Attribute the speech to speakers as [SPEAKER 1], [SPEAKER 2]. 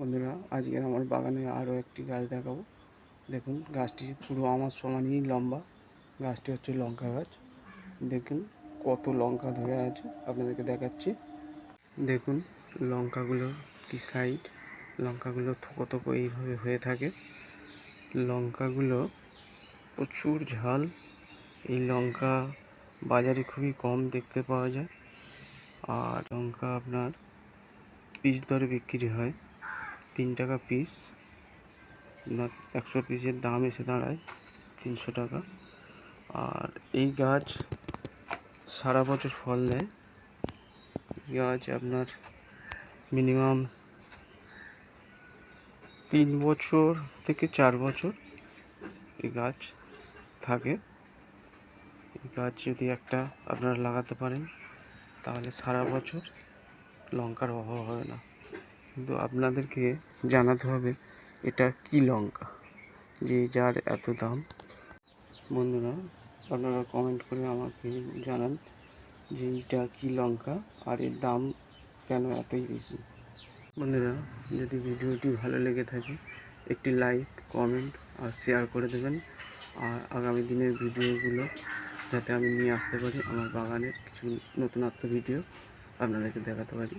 [SPEAKER 1] বন্ধুরা, আজকের আমার বাগানে আরও একটি গাছ দেখাবো। দেখুন, গাছটি পুরো আমার সমানই লম্বা। গাছটি হচ্ছে লঙ্কা গাছ। দেখুন কত লঙ্কা ধরে আছে, আপনাদেরকে দেখাচ্ছি। দেখুন লঙ্কাগুলো কি সাইড, লঙ্কাগুলো থোকো থোকো এইভাবে হয়ে থাকে। লঙ্কাগুলো প্রচুর ঝাল। এই লঙ্কা বাজারে খুবই কম দেখতে পাওয়া যায়, আর লঙ্কা আপনার পিস দরে বিক্রি হয়। 3 টাকা পিস। 100 পিসের দাম এসে দাঁড়ায় 300 টাকা। আর এই গাছ সারা বছর ফল দেয়। গাছ আপনার মিনিমাম 3 বছর থেকে 4 বছর এই গাছ থাকে। এই গাছ যদি একটা আপনারা লাগাতে পারেন তাহলে সারা বছর লঙ্কার অভাব হবে না। কিন্তু আপনাদেরকে জানাতে হবে এটা কি লঙ্কা, যে যার এত দাম। বন্ধুরা, আপনারা কমেন্ট করে আমাকে জানান যে এটা কী লঙ্কা আর এর দাম কেন এতই বেশি। বন্ধুরা, যদি ভিডিওটি ভালো লেগে থাকে একটি লাইক, কমেন্ট আর শেয়ার করে দেবেন। আর আগামী দিনের ভিডিওগুলো যাতে আমি নিয়ে আসতে পারি, আমার বাগানের কিছু নতুনত্ব ভিডিও আপনাদেরকে দেখাতে পারি।